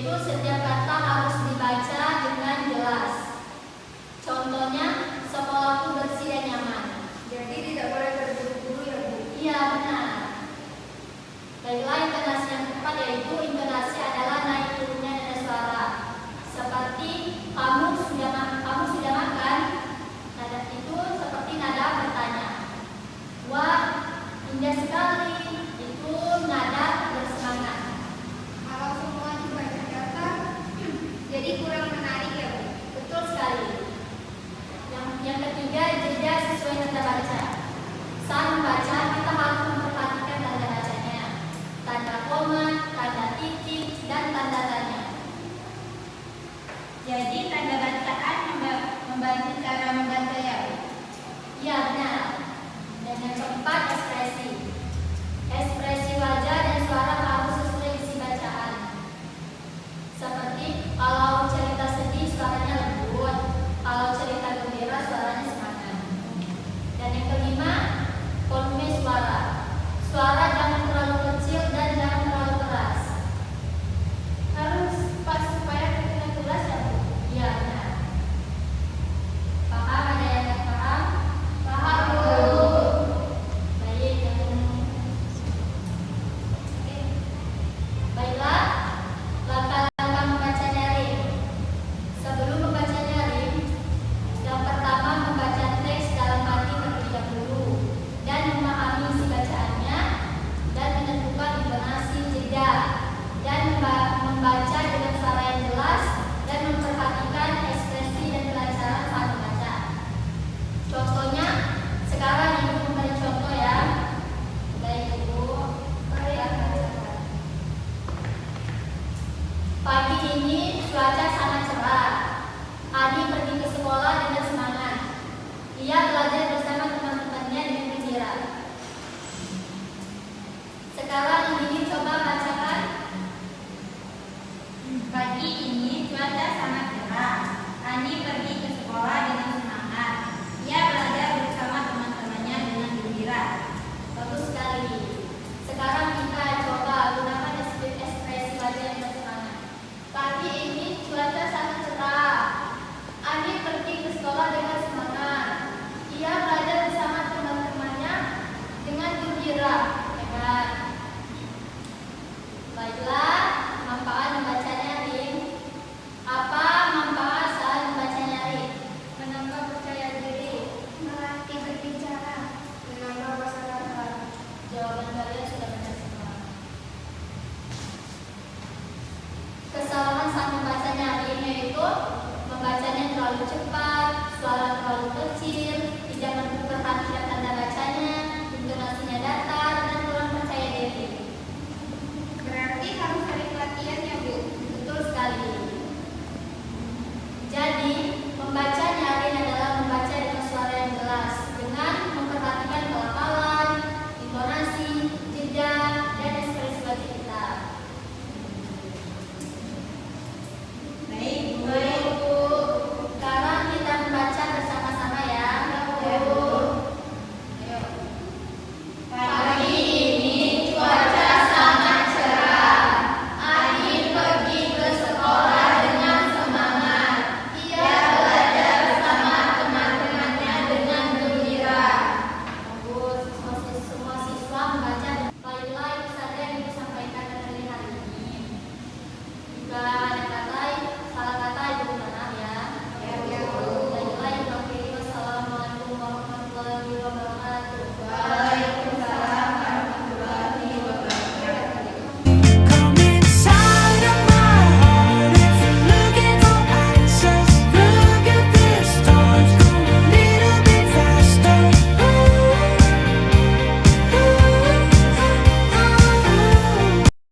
yaitu setiap kata harus dibaca dengan jelas. Contohnya, sekolahku bersih dan nyaman. Jadi tidak boleh terburu-buru ya Bu? Iya, benar. Baiklah, intonasi yang tepat yaitu intonasi adalah naik turunnya nada suara. Seperti kamu sudah makan. Nada itu seperti nada bertanya. Wah, indah sekali. Itu nada bersemangat. Kalau semua dibaca kata, jadi kurang menarik ya Bu? Betul sekali. Yang ketiga, jeda sesuai tanda baca. Saat membaca, kita harus memperhatikan tanda bacanya, tanda koma, tanda titik, dan tanda tanya. Jadi tanda bacaan membantu cara membaca ya Bu? Iya, benar. Dan yang keempat, ekspresi. Ekspresi wajah dan suara harus sesuai isi bacaan. Seperti kalau cerita sedih suaranya lembut, kalau cerita gembira suaranya semangat. Dan yang kelima, volume suara. Suara jangan terlalu kecil dan jangan terlalu keras. Harus pas supaya terdengar jelas ya Bu? Iya, benar. Paham? Ada yang nggak paham? Paham Bu? Baik, baiklah, langkah-langkah membaca nyaring. Sebelum membaca nyaring, yang pertama membaca teks dalam hati terlebih dahulu dan memahami isi bacaannya dan menentukan intonasi, jeda, dan membaca dengan suara yang jelas dan memperhatikan ekspresi dan kelancaran saat membaca. Contohnya, sekarang Ibu memberi contoh ya. Baik Ibu. Pagi ini cuaca sangat cerah. Adi pergi ke sekolah dengan semangat. Ia belajar bersama teman-temannya dengan gembira. Sekarang ini coba bacakan. Pagi ini cuaca sangat cerah. Andi pergi ke sekolah dengan semangat. Ia belajar bersama teman-temannya dengan gembira. Bagus sekali. Sekarang kita coba gunakan ekspresi wajah yang bersemangat. Pagi ini cuaca sangat cerah. Adi pergi ke sekolah dengan semangat. Ia belajar bersama teman-temannya dengan gembira. Hebat. Baiklah, manfaat membaca nyaring. Apa manfaat saat membaca nyaring? Menambah percaya diri, melatih berbicara, menambah wawasan. Jawaban kalian sudah benar semua. Kesalahan saat membaca nyaring yaitu membacanya terlalu cepat, suara terlalu kecil,